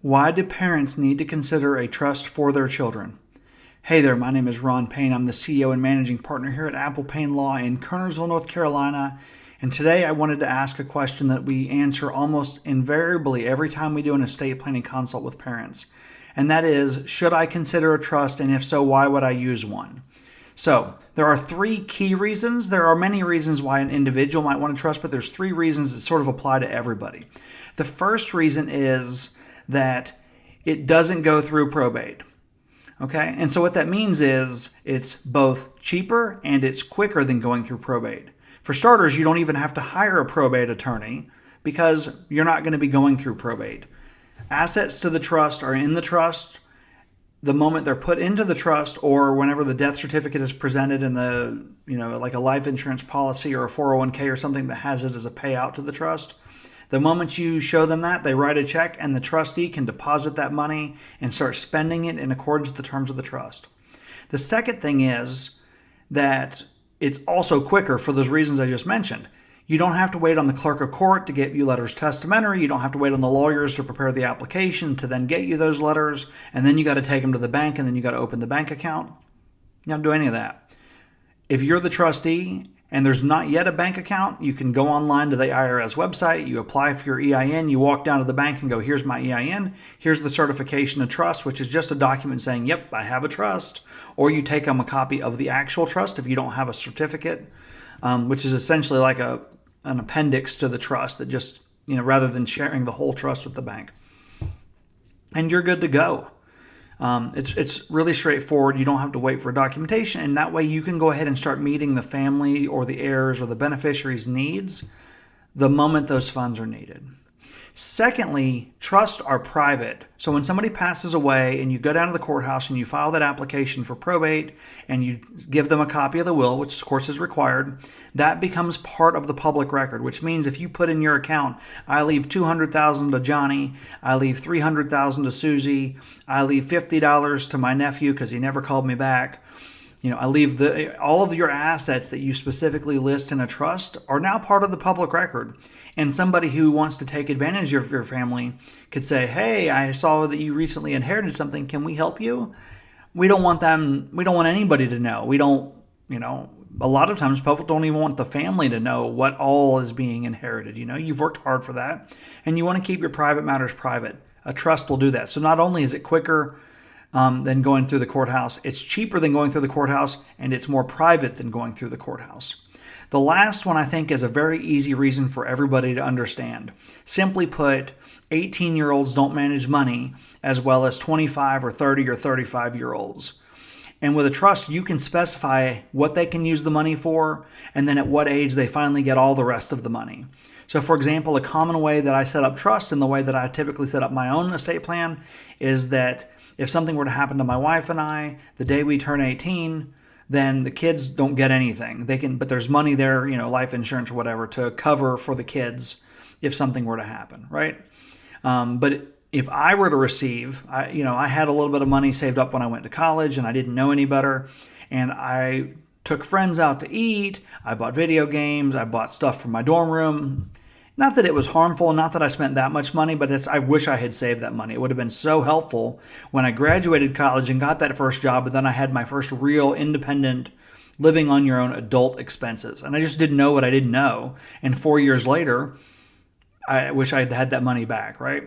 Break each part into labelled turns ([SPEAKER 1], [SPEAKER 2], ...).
[SPEAKER 1] Why do parents need to consider a trust for their children? Hey there, my name is Ron Payne. I'm the CEO and managing partner here at Payne Law in Kernersville, North Carolina. And today I wanted to ask a question that we answer almost invariably every time we do an estate planning consult with parents. And that is, should I consider a trust? And if so, why would I use one? So there are three key reasons. There are many reasons why an individual might want a trust, but there's three reasons that sort of apply to everybody. The first reason is that it doesn't go through probate. Okay, and so what that means is it's both cheaper and it's quicker than going through probate. For starters, you don't even have to hire a probate attorney because you're not going to be going through probate. Assets to the trust are in the trust the moment they're put into the trust, or whenever the death certificate is presented in the, like a life insurance policy or a 401k or something that has it as a payout to the trust. The moment you show them that, they write a check and the trustee can deposit that money and start spending it in accordance with the terms of the trust. The second thing is that it's also quicker for those reasons I just mentioned. You don't have to wait on the clerk of court to get you letters testamentary. You don't have to wait on the lawyers to prepare the application to then get you those letters. And then you got to take them to the bank and then you got to open the bank account. You don't do any of that. If you're the trustee and there's not yet a bank account, you can go online to the IRS website, you apply for your EIN, you walk down to the bank and go, here's my EIN, here's the certification of trust, which is just a document saying, yep, I have a trust. Or you take them a copy of the actual trust if you don't have a certificate, which is essentially like an appendix to the trust that just, rather than sharing the whole trust with the bank. And you're good to go. It's really straightforward. You don't have to wait for documentation, and that way you can go ahead and start meeting the family or the heirs or the beneficiaries' needs the moment those funds are needed. Secondly, trusts are private. So when somebody passes away and you go down to the courthouse and you file that application for probate and you give them a copy of the will, which of course is required, that becomes part of the public record, which means if you put in your account, I leave $200,000 to Johnny, I leave $300,000 to Susie, I leave $50 to my nephew because he never called me back. I leave all of your assets that you specifically list in a trust are now part of the public record. And somebody who wants to take advantage of your family could say, hey, I saw that you recently inherited something. Can we help you? We don't want anybody to know. We don't, a lot of times people don't even want the family to know what all is being inherited. You've worked hard for that and you want to keep your private matters private. A trust will do that. So not only is it quicker than going through the courthouse, it's cheaper than going through the courthouse, and it's more private than going through the courthouse. The last one, I think, is a very easy reason for everybody to understand. Simply put, 18-year-olds don't manage money as well as 25 or 30 or 35-year-olds. And with a trust, you can specify what they can use the money for, and then at what age they finally get all the rest of the money. So, for example, a common way that I set up trust and the way that I typically set up my own estate plan is that if something were to happen to my wife and I the day we turn 18, then the kids don't get anything. But there's money there, life insurance or whatever, to cover for the kids if something were to happen, right? But if I were to receive, I had a little bit of money saved up when I went to college and I didn't know any better, and I took friends out to eat. I bought video games. I bought stuff for my dorm room. Not that it was harmful, not that I spent that much money, but I wish I had saved that money. It would have been so helpful when I graduated college and got that first job, but then I had my first real independent living on your own adult expenses. And I just didn't know what I didn't know. And 4 years later, I wish I had had that money back, right?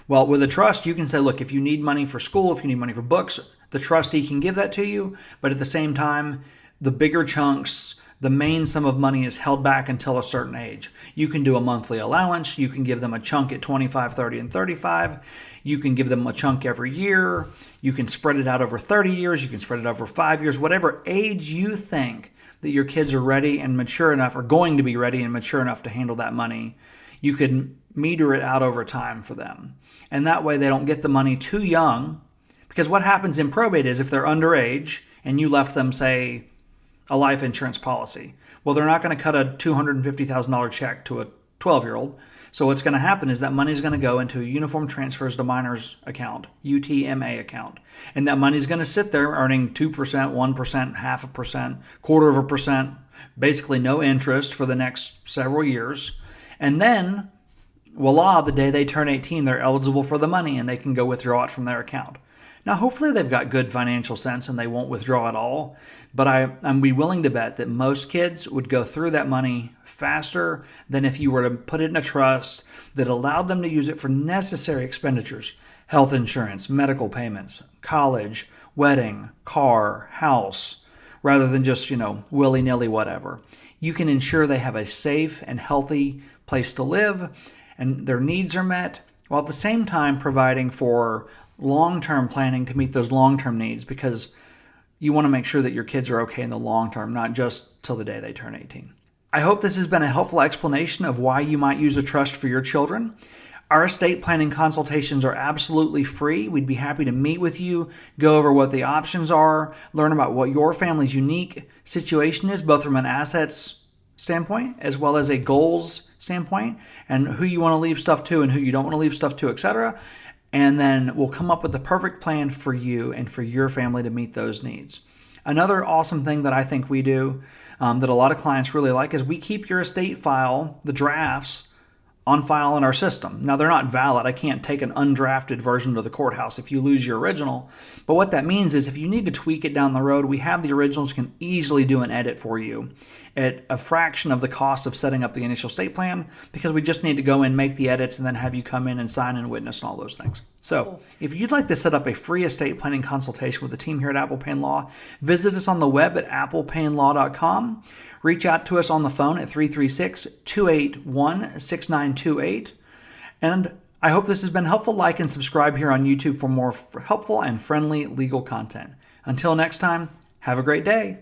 [SPEAKER 1] Well, with a trust, you can say, look, if you need money for school, if you need money for books, the trustee can give that to you. But at the same time, the bigger chunks, the main sum of money is held back until a certain age. You can do a monthly allowance. You can give them a chunk at 25, 30, and 35. You can give them a chunk every year. You can spread it out over 30 years. You can spread it over 5 years. Whatever age you think that your kids are ready and mature enough, or going to be ready and mature enough to handle that money, you can meter it out over time for them. And that way they don't get the money too young. Because what happens in probate is if they're underage and you left them, say, a life insurance policy. Well, they're not going to cut a $250,000 check to a 12-year-old. So what's going to happen is that money is going to go into a Uniform Transfers to Minors account, UTMA account. And that money is going to sit there earning 2%, 1%, 0.5%, 1/4%, basically no interest for the next several years. And then voila, the day they turn 18, they're eligible for the money and they can go withdraw it from their account. Now, hopefully they've got good financial sense and they won't withdraw it all, but I'm be willing to bet that most kids would go through that money faster than if you were to put it in a trust that allowed them to use it for necessary expenditures, health insurance, medical payments, college, wedding, car, house, rather than just, willy-nilly whatever. You can ensure they have a safe and healthy place to live and their needs are met, while at the same time providing for long-term planning to meet those long-term needs, because you want to make sure that your kids are okay in the long term, not just till the day they turn 18. I hope this has been a helpful explanation of why you might use a trust for your children. Our estate planning consultations are absolutely free. We'd be happy to meet with you, go over what the options are, learn about what your family's unique situation is, both from an assets standpoint as well as a goals standpoint, and who you want to leave stuff to and who you don't want to leave stuff to, etc. And then we'll come up with the perfect plan for you and for your family to meet those needs. Another awesome thing that I think we do that a lot of clients really like is we keep your estate file, the drafts, on file in our system. Now, they're not valid. I can't take an undrafted version to the courthouse if you lose your original. But what that means is if you need to tweak it down the road, we have the originals, can easily do an edit for you at a fraction of the cost of setting up the initial estate plan, because we just need to go in, make the edits, and then have you come in and sign and witness and all those things. So if you'd like to set up a free estate planning consultation with the team here at Apple Payne Law, visit us on the web at applepaynelaw.com. Reach out to us on the phone at 336-281-6928. And I hope this has been helpful. Like and subscribe here on YouTube for more helpful and friendly legal content. Until next time, have a great day.